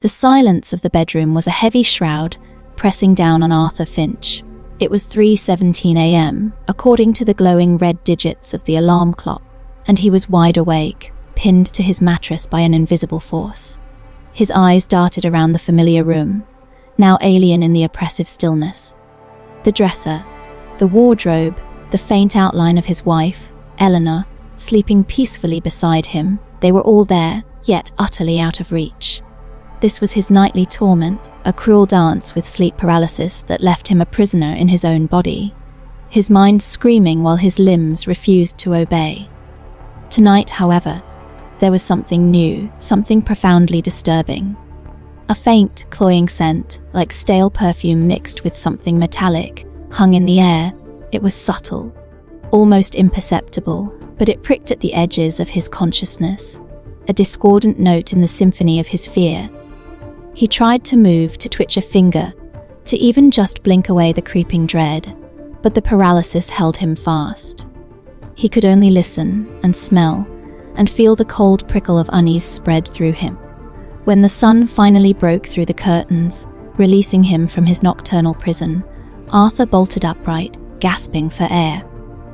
The silence of the bedroom was a heavy shroud pressing down on Arthur Finch. It was 3:17 a.m., according to the glowing red digits of the alarm clock, and he was wide awake, pinned to his mattress by an invisible force. His eyes darted around the familiar room, now alien in the oppressive stillness. The dresser, the wardrobe, the faint outline of his wife, Eleanor, sleeping peacefully beside him, they were all there, yet utterly out of reach. This was his nightly torment, a cruel dance with sleep paralysis that left him a prisoner in his own body, his mind screaming while his limbs refused to obey. Tonight, however, there was something new, something profoundly disturbing. A faint, cloying scent, like stale perfume mixed with something metallic, hung in the air. It was subtle, almost imperceptible, but it pricked at the edges of his consciousness, a discordant note in the symphony of his fear. He tried to move, to twitch a finger, to even just blink away the creeping dread, but the paralysis held him fast. He could only listen and smell and feel the cold prickle of unease spread through him. When the sun finally broke through the curtains, releasing him from his nocturnal prison, Arthur bolted upright, gasping for air.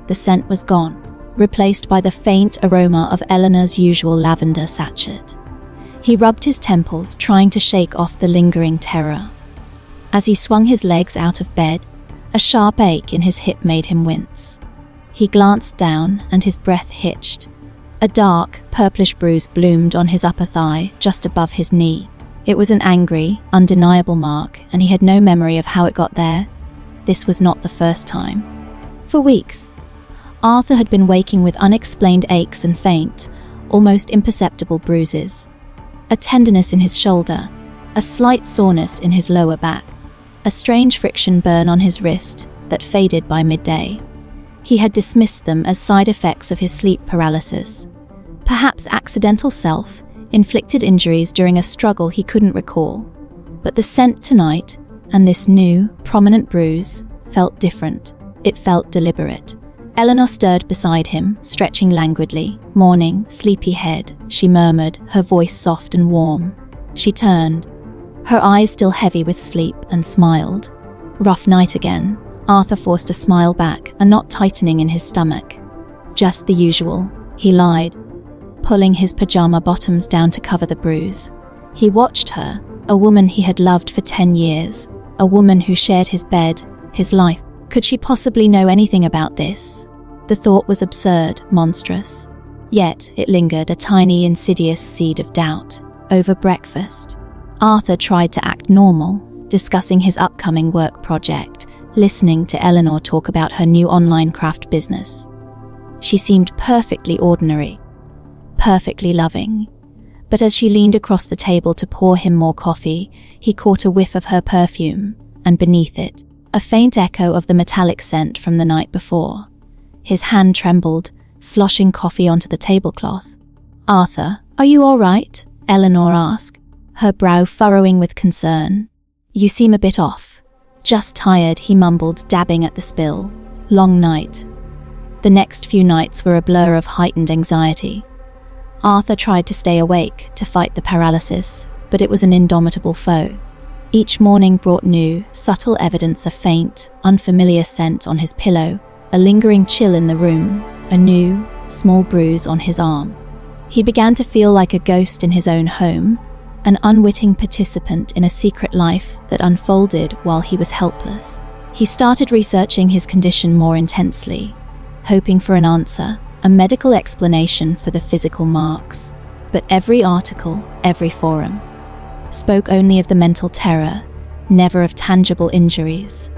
The scent was gone, replaced by the faint aroma of Eleanor's usual lavender sachet. He rubbed his temples, trying to shake off the lingering terror. As he swung his legs out of bed, a sharp ache in his hip made him wince. He glanced down, and his breath hitched. A dark, purplish bruise bloomed on his upper thigh, just above his knee. It was an angry, undeniable mark, and he had no memory of how it got there. This was not the first time. For weeks, Arthur had been waking with unexplained aches and faint, almost imperceptible bruises. A tenderness in his shoulder, a slight soreness in his lower back, a strange friction burn on his wrist that faded by midday. He had dismissed them as side effects of his sleep paralysis, perhaps accidental self-inflicted injuries during a struggle he couldn't recall. But the scent tonight, and this new, prominent bruise, felt different. It felt deliberate. Eleanor stirred beside him, stretching languidly. "Morning, sleepyhead," she murmured, her voice soft and warm. She turned, her eyes still heavy with sleep, and smiled. "Rough night again." Arthur forced a smile back, a knot tightening in his stomach. "Just the usual," he lied, pulling his pajama bottoms down to cover the bruise. He watched her, a woman he had loved for 10 years, a woman who shared his bed, his life. Could she possibly know anything about this? The thought was absurd, monstrous. Yet it lingered, a tiny, insidious seed of doubt. Over breakfast, Arthur tried to act normal, discussing his upcoming work project, listening to Eleanor talk about her new online craft business. She seemed perfectly ordinary, perfectly loving. But as she leaned across the table to pour him more coffee, he caught a whiff of her perfume, and beneath it, a faint echo of the metallic scent from the night before. His hand trembled, sloshing coffee onto the tablecloth. "Arthur, are you all right?" Eleanor asked, her brow furrowing with concern. "You seem a bit off." "Just tired," he mumbled, dabbing at the spill. Long night. The next few nights were a blur of heightened anxiety. Arthur tried to stay awake, to fight the paralysis, but it was an indomitable foe. Each morning brought new, subtle evidence, a faint, unfamiliar scent on his pillow, a lingering chill in the room, a new, small bruise on his arm. He began to feel like a ghost in his own home, an unwitting participant in a secret life that unfolded while he was helpless. He started researching his condition more intensely, hoping for an answer, a medical explanation for the physical marks. But every article, every forum, spoke only of the mental terror, never of tangible injuries.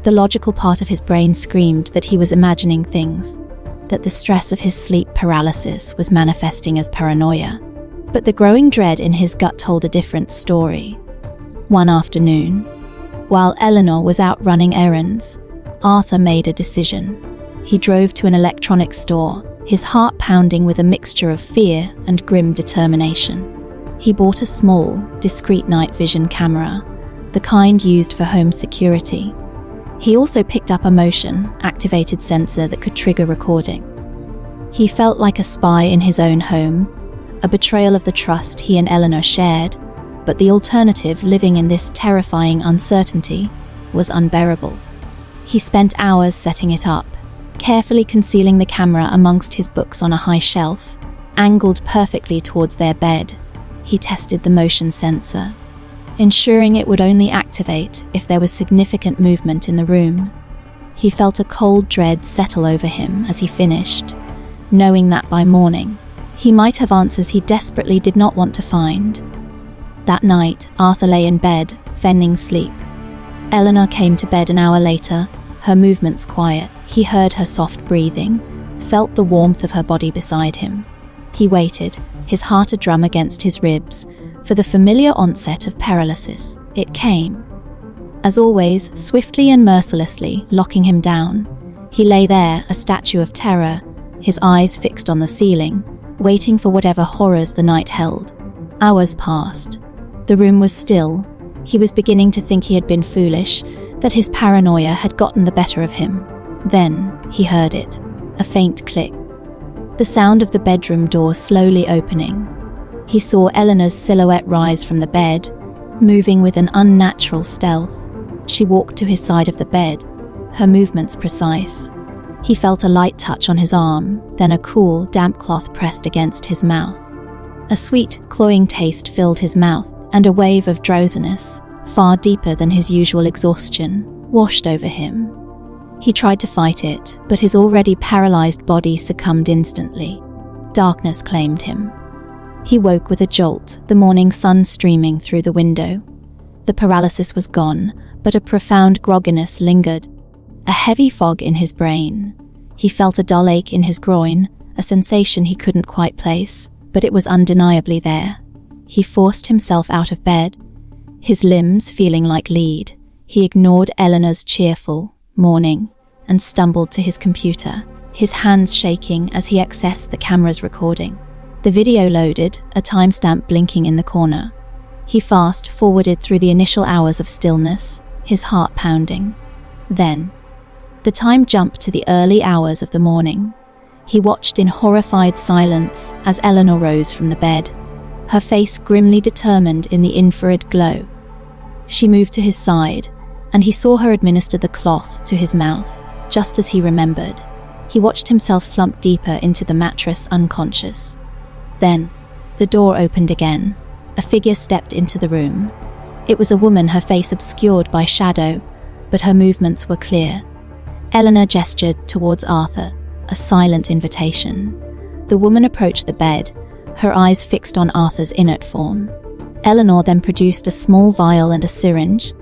The logical part of his brain screamed that he was imagining things, that the stress of his sleep paralysis was manifesting as paranoia. But the growing dread in his gut told a different story. One afternoon, while Eleanor was out running errands, Arthur made a decision. He drove to an electronics store, his heart pounding with a mixture of fear and grim determination. He bought a small, discreet night vision camera, the kind used for home security. He also picked up a motion-activated sensor that could trigger recording. He felt like a spy in his own home, a betrayal of the trust he and Eleanor shared, but the alternative, living in this terrifying uncertainty, was unbearable. He spent hours setting it up, carefully concealing the camera amongst his books on a high shelf, angled perfectly towards their bed. He tested the motion sensor, ensuring it would only activate if there was significant movement in the room. He felt a cold dread settle over him as he finished, knowing that by morning, he might have answers he desperately did not want to find. That night, Arthur lay in bed, feigning sleep. Eleanor came to bed an hour later, her movements quiet. He heard her soft breathing, felt the warmth of her body beside him. He waited, his heart a drum against his ribs, for the familiar onset of paralysis. It came. As always, swiftly and mercilessly, locking him down. He lay there, a statue of terror, his eyes fixed on the ceiling, waiting for whatever horrors the night held. Hours passed. The room was still. He was beginning to think he had been foolish, that his paranoia had gotten the better of him. Then he heard it, a faint click. The sound of the bedroom door slowly opening. He saw Eleanor's silhouette rise from the bed, moving with an unnatural stealth. She walked to his side of the bed, her movements precise. He felt a light touch on his arm, then a cool, damp cloth pressed against his mouth. A sweet, cloying taste filled his mouth, and a wave of drowsiness, far deeper than his usual exhaustion, washed over him. He tried to fight it, but his already paralyzed body succumbed instantly. Darkness claimed him. He woke with a jolt, the morning sun streaming through the window. The paralysis was gone, but a profound grogginess lingered. A heavy fog in his brain. He felt a dull ache in his groin, a sensation he couldn't quite place, but it was undeniably there. He forced himself out of bed, his limbs feeling like lead. He ignored Eleanor's cheerful morning and stumbled to his computer, his hands shaking as he accessed the camera's recording. The video loaded, a timestamp blinking in the corner. He fast-forwarded through the initial hours of stillness, his heart pounding. Then, the time jumped to the early hours of the morning. He watched in horrified silence as Eleanor rose from the bed, her face grimly determined in the infrared glow. She moved to his side, and he saw her administer the cloth to his mouth, just as he remembered. He watched himself slump deeper into the mattress, unconscious. Then, the door opened again. A figure stepped into the room. It was a woman, her face obscured by shadow, but her movements were clear. Eleanor gestured towards Arthur, a silent invitation. The woman approached the bed, her eyes fixed on Arthur's inert form. Eleanor then produced a small vial and a syringe,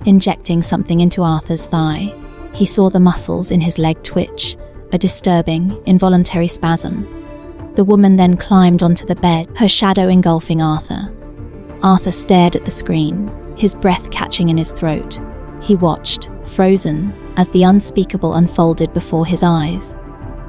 injecting something into Arthur's thigh. He saw the muscles in his leg twitch, a disturbing, involuntary spasm. The woman then climbed onto the bed, her shadow engulfing Arthur. Arthur stared at the screen, his breath catching in his throat. He watched, frozen, as the unspeakable unfolded before his eyes.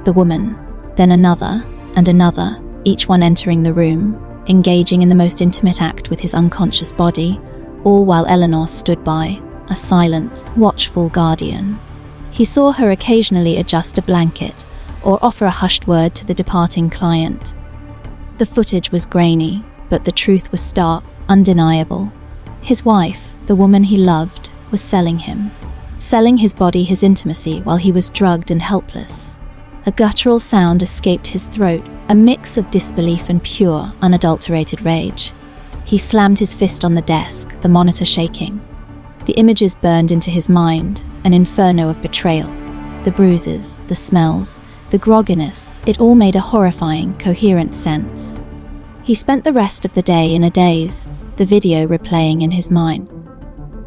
The woman, then another, and another, each one entering the room, engaging in the most intimate act with his unconscious body, all while Eleanor stood by, a silent, watchful guardian. He saw her occasionally adjust a blanket or offer a hushed word to the departing client. The footage was grainy, but the truth was stark, undeniable. His wife, the woman he loved, was selling him. Selling his body, his intimacy, while he was drugged and helpless. A guttural sound escaped his throat, a mix of disbelief and pure, unadulterated rage. He slammed his fist on the desk, the monitor shaking. The images burned into his mind, an inferno of betrayal. The bruises, the smells, the grogginess, it all made a horrifying, coherent sense. He spent the rest of the day in a daze, the video replaying in his mind.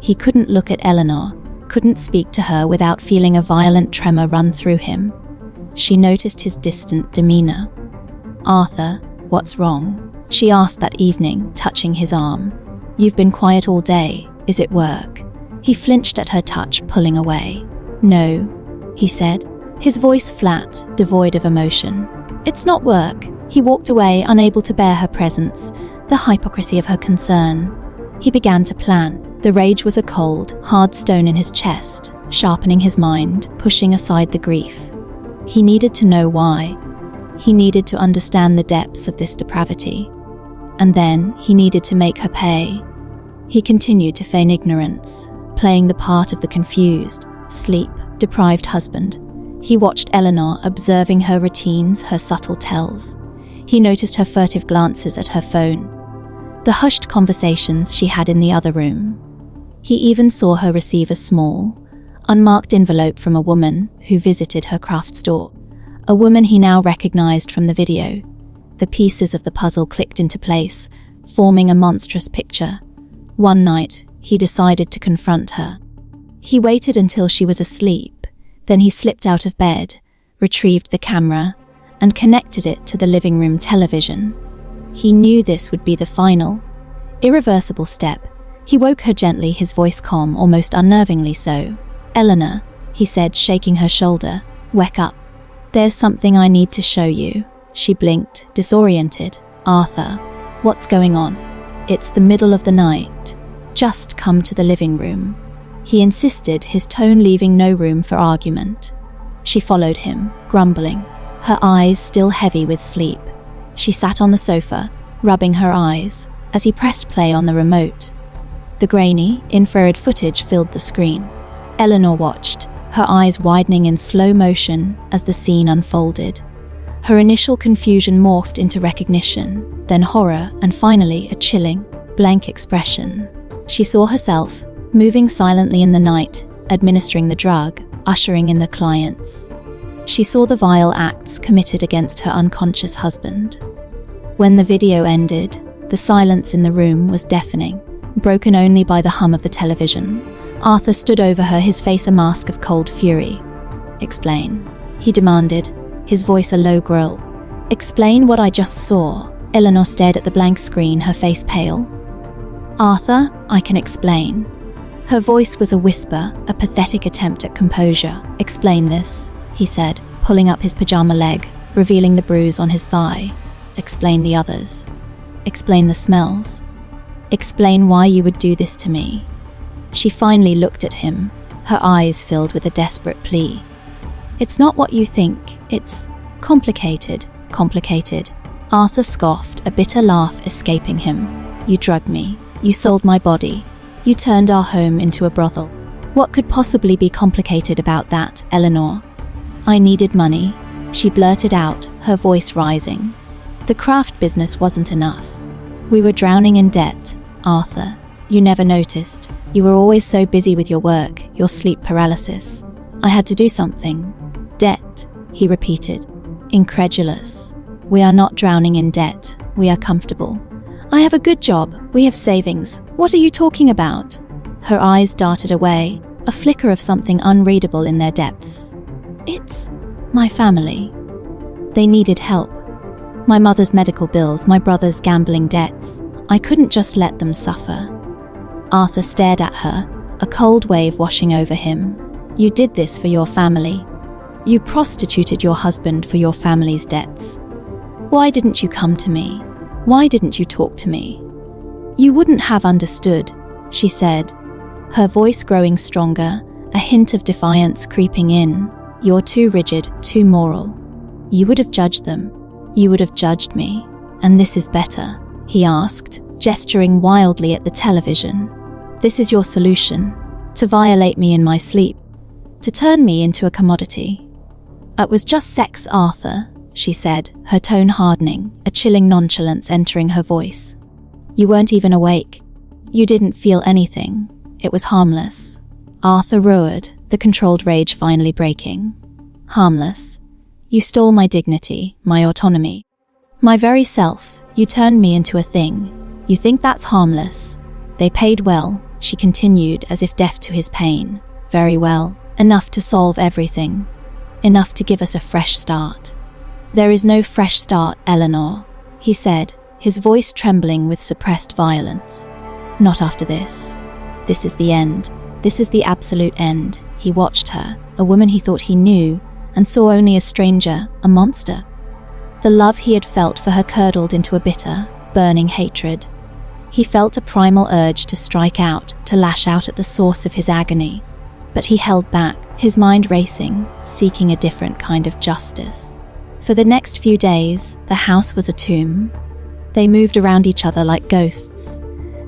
He couldn't look at Eleanor, couldn't speak to her without feeling a violent tremor run through him. She noticed his distant demeanor. "Arthur, what's wrong?" she asked that evening, touching his arm. "You've been quiet all day. Is it work?" He flinched at her touch, pulling away. "No," he said, his voice flat, devoid of emotion. "It's not work." He walked away, unable to bear her presence, the hypocrisy of her concern. He began to plan. The rage was a cold, hard stone in his chest, sharpening his mind, pushing aside the grief. He needed to know why. He needed to understand the depths of this depravity. And then he needed to make her pay, He continued to feign ignorance, playing the part of the confused, sleep-deprived husband. He watched Eleanor, observing her routines, her subtle tells. He noticed her furtive glances at her phone, the hushed conversations she had in the other room. He even saw her receive a small, unmarked envelope from a woman who visited her craft store, a woman he now recognized from the video. The pieces of the puzzle clicked into place, forming a monstrous picture. One night, he decided to confront her. He waited until she was asleep, then he slipped out of bed, retrieved the camera, and connected it to the living room television. He knew this would be the final, irreversible step. He woke her gently, his voice calm, almost unnervingly so. "Eleanor," he said, shaking her shoulder, "wake up. There's something I need to show you." She blinked, disoriented. "Arthur, what's going on?" "It's the middle of the night. Just come to the living room," he insisted, his tone leaving no room for argument. She followed him, grumbling, her eyes still heavy with sleep. She sat on the sofa, rubbing her eyes, as he pressed play on the remote. The grainy, infrared footage filled the screen. Eleanor watched, her eyes widening in slow motion as the scene unfolded. Her initial confusion morphed into recognition, then horror, and finally a chilling, blank expression. She saw herself, moving silently in the night, administering the drug, ushering in the clients. She saw the vile acts committed against her unconscious husband. When the video ended, the silence in the room was deafening, broken only by the hum of the television. Arthur stood over her, his face a mask of cold fury. "Explain," he demanded, his voice a low growl. "Explain what I just saw." Eleanor stared at the blank screen, her face pale. "Arthur, I can explain." Her voice was a whisper, a pathetic attempt at composure. "Explain this," he said, pulling up his pajama leg, revealing the bruise on his thigh. "Explain the others. Explain the smells. Explain why you would do this to me." She finally looked at him, her eyes filled with a desperate plea. "It's not what you think. It's complicated." Arthur scoffed, a bitter laugh escaping him. "You drugged me. You sold my body. You turned our home into a brothel. What could possibly be complicated about that, Eleanor?" "I needed money," she blurted out, her voice rising. "The craft business wasn't enough. We were drowning in debt, Arthur. You never noticed. You were always so busy with your work, your sleep paralysis. I had to do something." "Debt," he repeated, incredulous. "We are not drowning in debt. We are comfortable. I have a good job. We have savings. What are you talking about?" Her eyes darted away, a flicker of something unreadable in their depths. "It's my family. They needed help. My mother's medical bills, my brother's gambling debts. I couldn't just let them suffer." Arthur stared at her, a cold wave washing over him. "You did this for your family. You prostituted your husband for your family's debts. Why didn't you come to me? Why didn't you talk to me?" "You wouldn't have understood," she said, her voice growing stronger, a hint of defiance creeping in. "You're too rigid, too moral. You would have judged them. You would have judged me. And this is better?" he asked, gesturing wildly at the television. "This is your solution? To violate me in my sleep? To turn me into a commodity?" "It was just sex, Arthur," she said, her tone hardening, a chilling nonchalance entering her voice. "You weren't even awake. You didn't feel anything. It was harmless." Arthur roared, the controlled rage finally breaking. "Harmless? You stole my dignity, my autonomy, my very self. You turned me into a thing. You think that's harmless?" "They paid well," she continued, as if deaf to his pain. "Very well. Enough to solve everything. Enough to give us a fresh start." "There is no fresh start, Eleanor," he said, his voice trembling with suppressed violence. "Not after this. This is the end. This is the absolute end." He watched her, a woman he thought he knew, and saw only a stranger, a monster. The love he had felt for her curdled into a bitter, burning hatred. He felt a primal urge to strike out, to lash out at the source of his agony. But he held back, his mind racing, seeking a different kind of justice. For the next few days, the house was a tomb. They moved around each other like ghosts.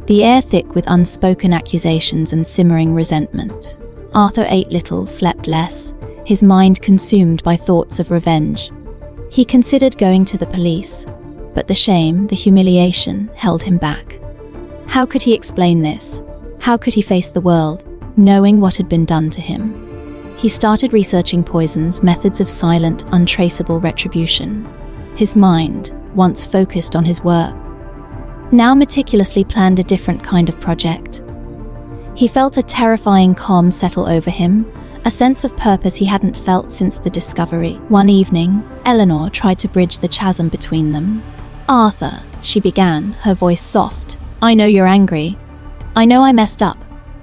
the air thick with unspoken accusations and simmering resentment. Arthur ate little, slept less, his mind consumed by thoughts of revenge. He considered going to the police, but the shame, the humiliation, held him back. How could he explain this? How could he face the world, knowing what had been done to him? He started researching poisons, methods of silent, untraceable retribution. His mind, once focused on his work, now meticulously planned a different kind of project. He felt a terrifying calm settle over him, a sense of purpose he hadn't felt since the discovery. One evening, Eleanor tried to bridge the chasm between them. "Arthur," she began, her voice soft, "I know you're angry. I know I messed up.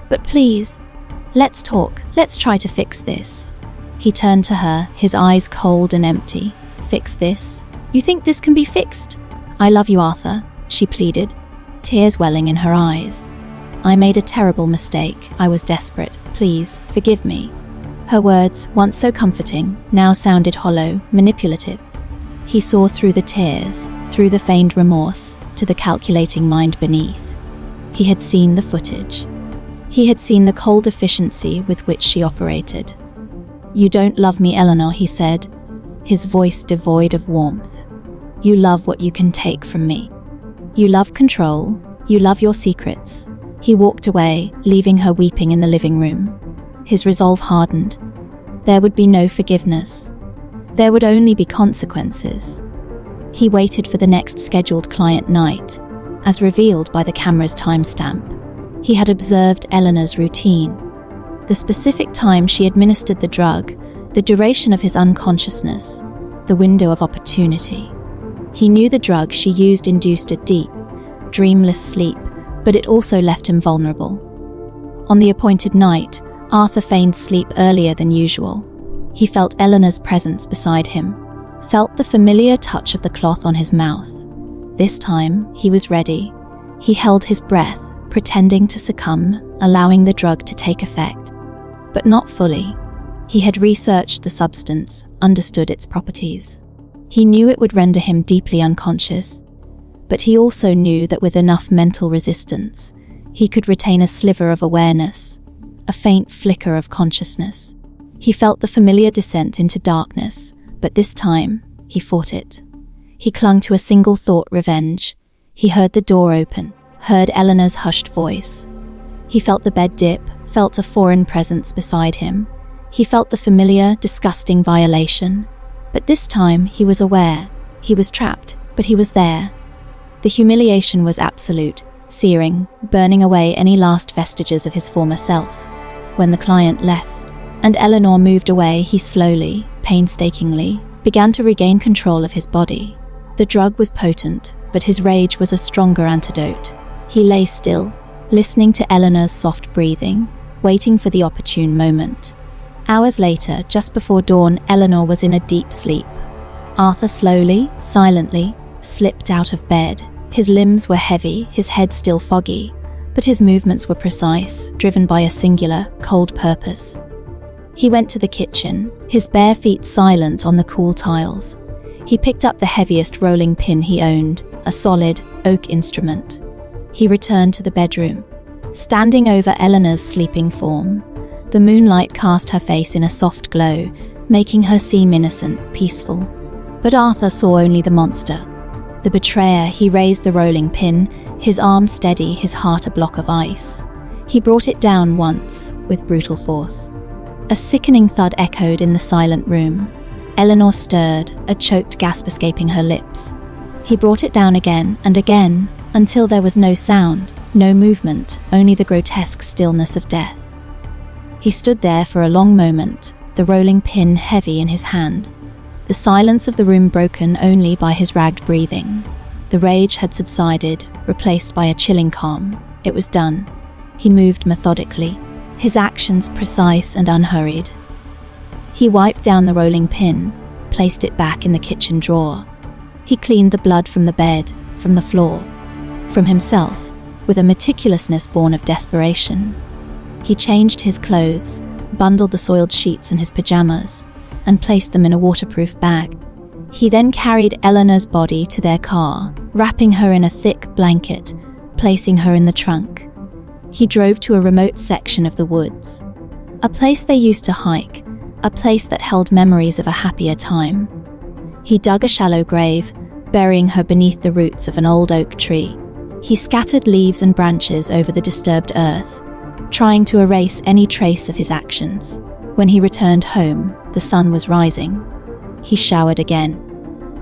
But please, let's talk. Let's try to fix this." He turned to her, his eyes cold and empty. "Fix this? You think this can be fixed?" "I love you, Arthur," she pleaded, tears welling in her eyes. "I made a terrible mistake. I was desperate. Please, forgive me." Her words, once so comforting, now sounded hollow, manipulative. He saw through the tears, through the feigned remorse, to the calculating mind beneath. He had seen the footage. He had seen the cold efficiency with which she operated. "You don't love me, Eleanor," he said, his voice devoid of warmth. "You love what you can take from me. You love control. You love your secrets." He walked away, leaving her weeping in the living room. His resolve hardened. There would be no forgiveness. There would only be consequences. He waited for the next scheduled client night, as revealed by the camera's timestamp. He had observed Eleanor's routine. The specific time she administered the drug, the duration of his unconsciousness, the window of opportunity. He knew the drug she used induced a deep, dreamless sleep, but it also left him vulnerable. On the appointed night, Arthur feigned sleep earlier than usual. He felt Eleanor's presence beside him, felt the familiar touch of the cloth on his mouth. This time, he was ready. He held his breath, pretending to succumb, allowing the drug to take effect. But not fully. He had researched the substance, understood its properties. He knew it would render him deeply unconscious, but he also knew that with enough mental resistance, he could retain a sliver of awareness, a faint flicker of consciousness. He felt the familiar descent into darkness, but this time, he fought it. He clung to a single thought: revenge. He heard the door open, heard Eleanor's hushed voice. He felt the bed dip, felt a foreign presence beside him. He felt the familiar, disgusting violation. But this time, he was aware. He was trapped, but he was there. The humiliation was absolute, searing, burning away any last vestiges of his former self. When the client left, and Eleanor moved away, he slowly, painstakingly, began to regain control of his body. The drug was potent, but his rage was a stronger antidote. He lay still, listening to Eleanor's soft breathing, waiting for the opportune moment. Hours later, just before dawn, Eleanor was in a deep sleep. Arthur slowly, silently, slipped out of bed. His limbs were heavy, his head still foggy, but his movements were precise, driven by a singular, cold purpose. He went to the kitchen, his bare feet silent on the cool tiles. He picked up the heaviest rolling pin he owned, a solid, oak instrument. He returned to the bedroom. Standing over Eleanor's sleeping form, the moonlight cast her face in a soft glow, making her seem innocent, peaceful. But Arthur saw only the monster. The betrayer. He raised the rolling pin, his arm steady, his heart a block of ice. He brought it down once, with brutal force. A sickening thud echoed in the silent room. Eleanor stirred, a choked gasp escaping her lips. He brought it down again and again, until there was no sound, no movement, only the grotesque stillness of death. He stood there for a long moment, the rolling pin heavy in his hand. The silence of the room broken only by his ragged breathing. The rage had subsided, replaced by a chilling calm. It was done. He moved methodically, his actions precise and unhurried. He wiped down the rolling pin, placed it back in the kitchen drawer. He cleaned the blood from the bed, from the floor, from himself, with a meticulousness born of desperation. He changed his clothes, bundled the soiled sheets in his pajamas, and placed them in a waterproof bag. He then carried Eleanor's body to their car, wrapping her in a thick blanket, placing her in the trunk. He drove to a remote section of the woods, a place they used to hike, a place that held memories of a happier time. He dug a shallow grave, burying her beneath the roots of an old oak tree. He scattered leaves and branches over the disturbed earth, trying to erase any trace of his actions. When he returned home, the sun was rising. He showered again,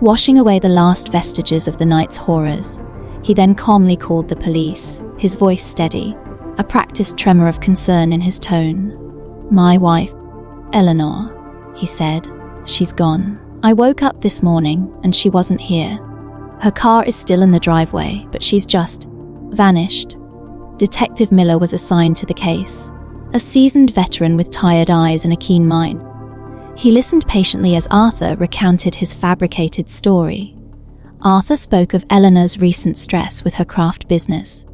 washing away the last vestiges of the night's horrors. He then calmly called the police, his voice steady, a practiced tremor of concern in his tone. "My wife, Eleanor," he said. "She's gone. I woke up this morning and she wasn't here. Her car is still in the driveway, but she's just vanished." Detective Miller was assigned to the case, a seasoned veteran with tired eyes and a keen mind. He listened patiently as Arthur recounted his fabricated story. Arthur spoke of Eleanor's recent stress with her craft business,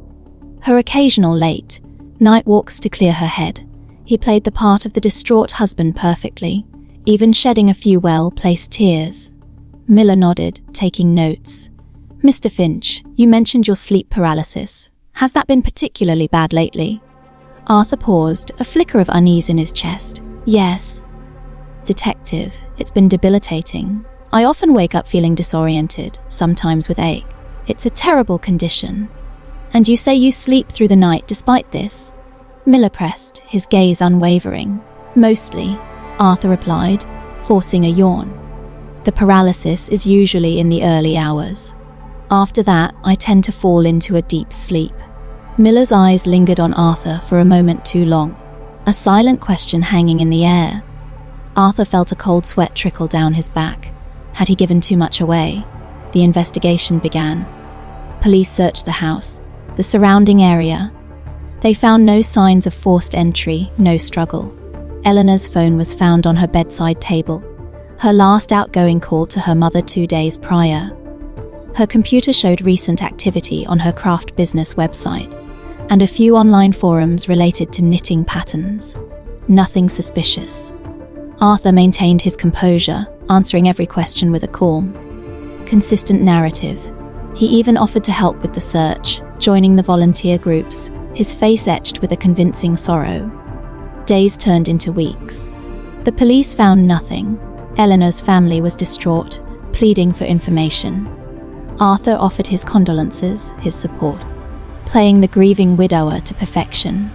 her occasional late night walks to clear her head. He played the part of the distraught husband perfectly, even shedding a few well-placed tears. Miller nodded, taking notes. "Mr. Finch, you mentioned your sleep paralysis. Has that been particularly bad lately?" Arthur paused, a flicker of unease in his chest. "Yes." "Detective, it's been debilitating. I often wake up feeling disoriented, sometimes with ache. It's a terrible condition. And you say you sleep through the night despite this?" Miller pressed, his gaze unwavering. "Mostly," Arthur replied, forcing a yawn. "The paralysis is usually in the early hours. After that, I tend to fall into a deep sleep." Miller's eyes lingered on Arthur for a moment too long, a silent question hanging in the air. Arthur felt a cold sweat trickle down his back. Had he given too much away? The investigation began. Police searched the house, the surrounding area. They found no signs of forced entry, no struggle. Eleanor's phone was found on her bedside table, her last outgoing call to her mother 2 days prior. Her computer showed recent activity on her craft business website, and a few online forums related to knitting patterns. Nothing suspicious. Arthur maintained his composure, answering every question with a calm, consistent narrative. He even offered to help with the search, joining the volunteer groups, his face etched with a convincing sorrow. Days turned into weeks. The police found nothing. Eleanor's family was distraught, pleading for information. Arthur offered his condolences, his support, playing the grieving widower to perfection.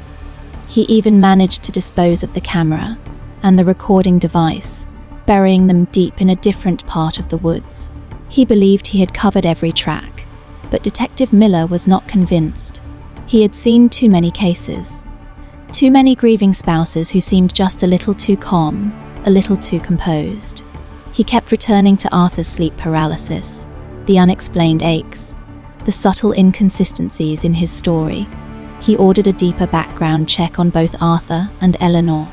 He even managed to dispose of the camera and the recording device, burying them deep in a different part of the woods. He believed he had covered every track, but Detective Miller was not convinced. He had seen too many cases, too many grieving spouses who seemed just a little too calm, a little too composed. He kept returning to Arthur's sleep paralysis, the unexplained aches, the subtle inconsistencies in his story. He ordered a deeper background check on both Arthur and Eleanor.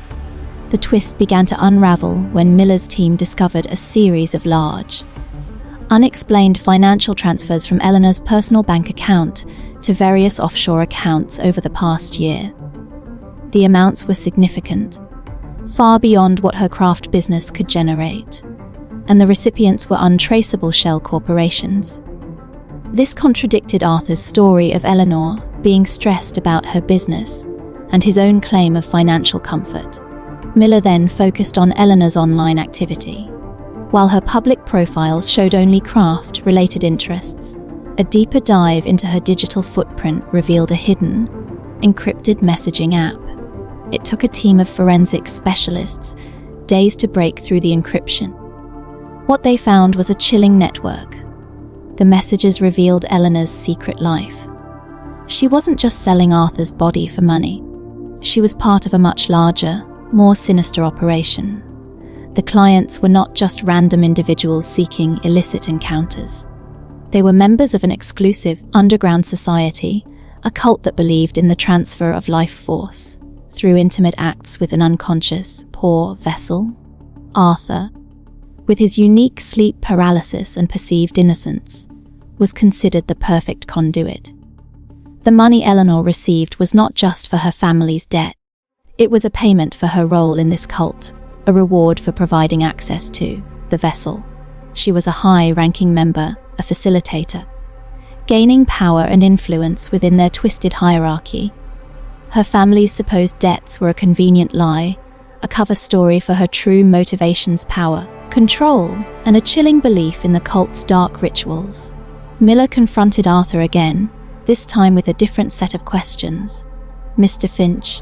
The twist began to unravel when Miller's team discovered a series of large, unexplained financial transfers from Eleanor's personal bank account to various offshore accounts over the past year. The amounts were significant, far beyond what her craft business could generate, and the recipients were untraceable shell corporations. This contradicted Arthur's story of Eleanor being stressed about her business and his own claim of financial comfort. Miller then focused on Eleanor's online activity. While her public profiles showed only craft-related interests, a deeper dive into her digital footprint revealed a hidden, encrypted messaging app. It took a team of forensic specialists days to break through the encryption. What they found was a chilling network. The messages revealed Eleanor's secret life. She wasn't just selling Arthur's body for money. She was part of a much larger, more sinister operation. The clients were not just random individuals seeking illicit encounters. They were members of an exclusive underground society, a cult that believed in the transfer of life force through intimate acts with an unconscious, poor vessel. Arthur, with his unique sleep paralysis and perceived innocence, was considered the perfect conduit. The money Eleanor received was not just for her family's debt. It was a payment for her role in this cult, a reward for providing access to the vessel. She was a high-ranking member, a facilitator, gaining power and influence within their twisted hierarchy. Her family's supposed debts were a convenient lie, a cover story for her true motivations: power, control, and a chilling belief in the cult's dark rituals. Miller confronted Arthur again, this time with a different set of questions. "Mr. Finch,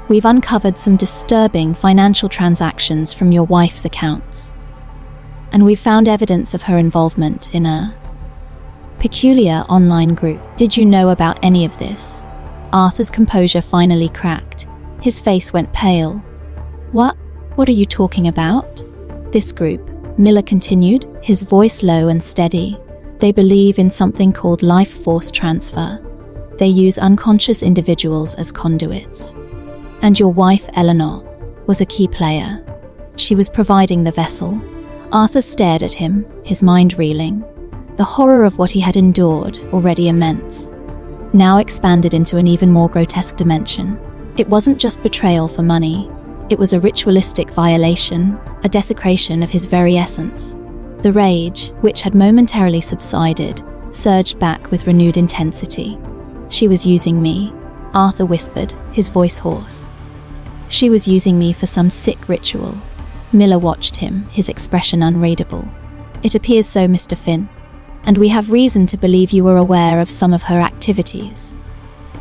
we've uncovered some disturbing financial transactions from your wife's accounts. And we've found evidence of her involvement in a peculiar online group. Did you know about any of this?" Arthur's composure finally cracked. His face went pale. What are you talking about?" "This group," Miller continued, his voice low and steady. "They believe in something called life force transfer. They use unconscious individuals as conduits. And your wife, Eleanor, was a key player. She was providing the vessel." Arthur stared at him, his mind reeling. The horror of what he had endured, already immense, now expanded into an even more grotesque dimension. It wasn't just betrayal for money. It was a ritualistic violation, a desecration of his very essence. The rage, which had momentarily subsided, surged back with renewed intensity. "She was using me," Arthur whispered, his voice hoarse. "She was using me for some sick ritual." Miller watched him, his expression unreadable. "It appears so, Mr. Finn, and we have reason to believe you were aware of some of her activities.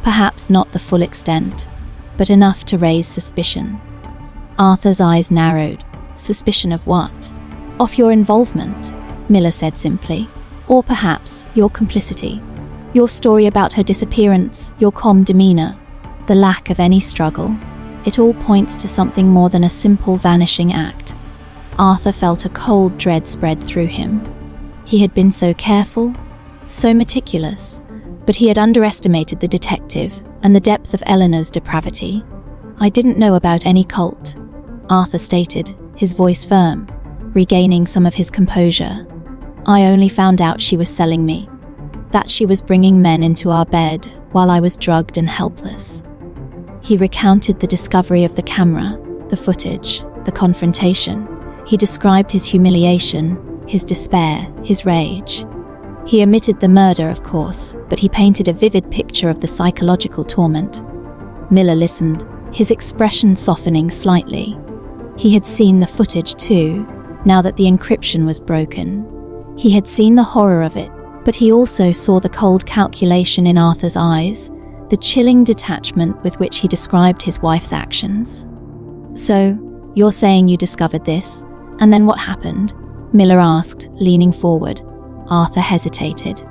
Perhaps not the full extent, but enough to raise suspicion." Arthur's eyes narrowed. "Suspicion of what?" "Of your involvement," Miller said simply. "Or perhaps your complicity. Your story about her disappearance, your calm demeanor, the lack of any struggle. It all points to something more than a simple vanishing act." Arthur felt a cold dread spread through him. He had been so careful, so meticulous, but he had underestimated the detective and the depth of Eleanor's depravity. "I didn't know about any cult," Arthur stated, his voice firm, regaining some of his composure. "I only found out she was selling me, that she was bringing men into our bed while I was drugged and helpless." He recounted the discovery of the camera, the footage, the confrontation. He described his humiliation, his despair, his rage. He omitted the murder, of course, but he painted a vivid picture of the psychological torment. Miller listened, his expression softening slightly. He had seen the footage too, now that the encryption was broken. He had seen the horror of it, but he also saw the cold calculation in Arthur's eyes, the chilling detachment with which he described his wife's actions. "So, you're saying you discovered this, and then what happened?" Miller asked, leaning forward. Arthur hesitated.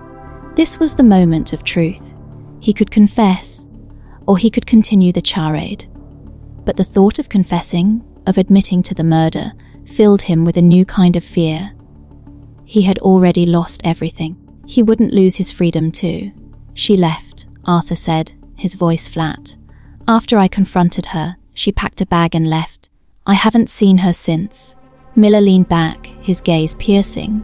This was the moment of truth. He could confess, or he could continue the charade. But the thought of confessing, of admitting to the murder, filled him with a new kind of fear. He had already lost everything. He wouldn't lose his freedom too. "She left," Arthur said, his voice flat. "After I confronted her, she packed a bag and left. I haven't seen her since." Miller leaned back, his gaze piercing.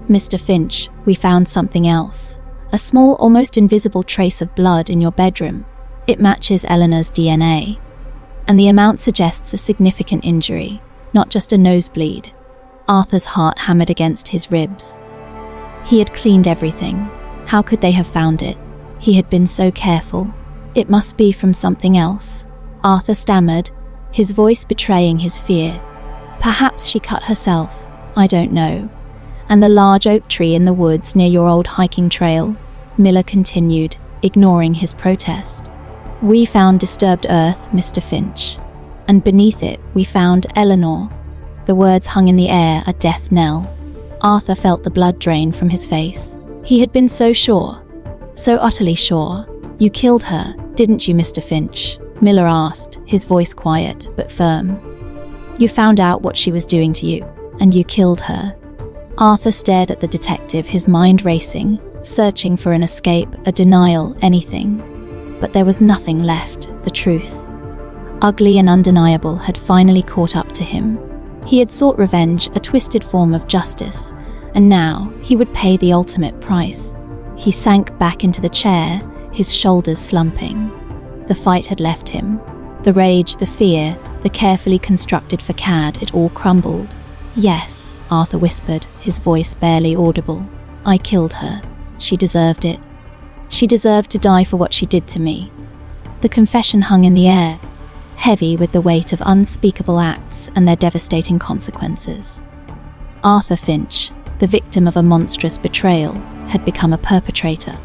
"Mr. Finch, we found something else. A small, almost invisible trace of blood in your bedroom. It matches Eleanor's DNA. And the amount suggests a significant injury, not just a nosebleed." Arthur's heart hammered against his ribs. He had cleaned everything. How could they have found it? He had been so careful. "It must be from something else," Arthur stammered, his voice betraying his fear. "Perhaps she cut herself. I don't know. And the large oak tree in the woods near your old hiking trail," Miller continued, ignoring his protest. "We found disturbed earth, Mr. Finch. And beneath it, we found Eleanor." The words hung in the air, a death knell. Arthur felt the blood drain from his face. He had been so sure, so utterly sure. "You killed her, didn't you, Mr. Finch?" Miller asked, his voice quiet but firm. "You found out what she was doing to you, and you killed her." Arthur stared at the detective, his mind racing, searching for an escape, a denial, anything. But there was nothing left. The truth, ugly and undeniable, had finally caught up to him. He had sought revenge, a twisted form of justice, and now he would pay the ultimate price. He sank back into the chair, his shoulders slumping. The fight had left him. The rage, the fear, the carefully constructed facade, it all crumbled. "Yes," Arthur whispered, his voice barely audible. "I killed her. She deserved it. She deserved to die for what she did to me. The confession hung in the air, heavy with the weight of unspeakable acts and their devastating consequences. Arthur Finch, the victim of a monstrous betrayal, had become a perpetrator,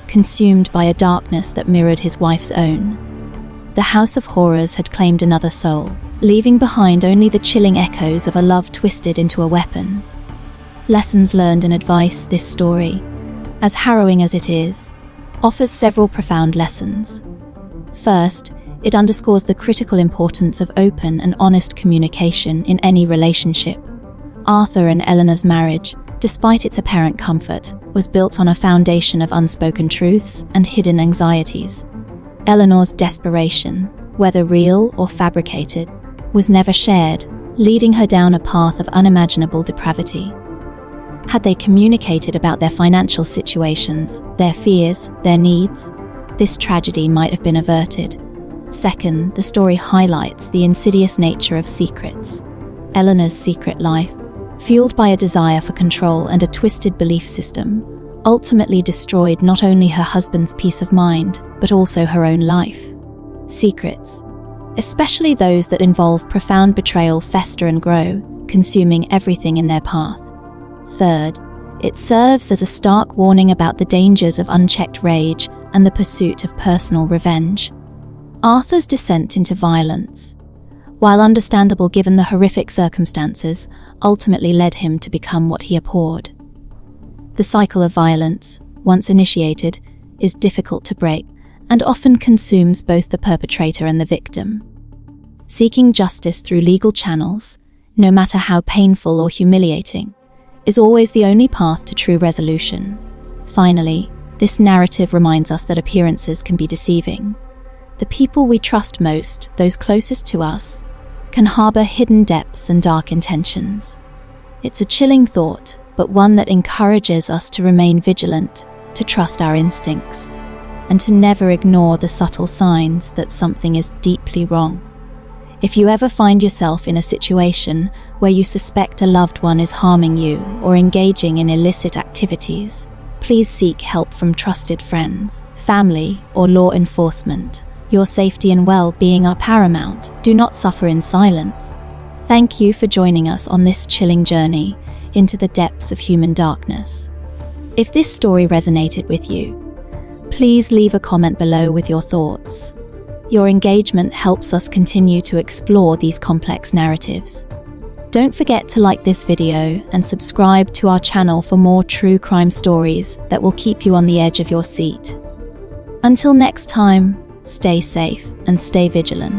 consumed by a darkness that mirrored his wife's own. The House of Horrors had claimed another soul, leaving behind only the chilling echoes of a love twisted into a weapon. Lessons learned and advice. This story, as harrowing as it is, offers several profound lessons. First, it underscores the critical importance of open and honest communication in any relationship. Arthur and Eleanor's marriage, despite its apparent comfort, was built on a foundation of unspoken truths and hidden anxieties. Eleanor's desperation, whether real or fabricated, was never shared, leading her down a path of unimaginable depravity. Had they communicated about their financial situations, their fears, their needs, this tragedy might have been averted. Second, the story highlights the insidious nature of secrets. Eleanor's secret life, fueled by a desire for control and a twisted belief system, ultimately destroyed not only her husband's peace of mind, but also her own life. Secrets, especially those that involve profound betrayal, fester and grow, consuming everything in their path. Third, it serves as a stark warning about the dangers of unchecked rage and the pursuit of personal revenge. Arthur's descent into violence, while understandable given the horrific circumstances, ultimately led him to become what he abhorred. The cycle of violence, once initiated, is difficult to break and often consumes both the perpetrator and the victim. Seeking justice through legal channels, no matter how painful or humiliating, is always the only path to true resolution. Finally, this narrative reminds us that appearances can be deceiving. The people we trust most, those closest to us, can harbor hidden depths and dark intentions. It's a chilling thought, but one that encourages us to remain vigilant, to trust our instincts, and to never ignore the subtle signs that something is deeply wrong. If you ever find yourself in a situation where you suspect a loved one is harming you or engaging in illicit activities, please seek help from trusted friends, family, or law enforcement. Your safety and well-being are paramount. Do not suffer in silence. Thank you for joining us on this chilling journey into the depths of human darkness. If this story resonated with you, please leave a comment below with your thoughts. Your engagement helps us continue to explore these complex narratives. Don't forget to like this video and subscribe to our channel for more true crime stories that will keep you on the edge of your seat. Until next time, stay safe and stay vigilant.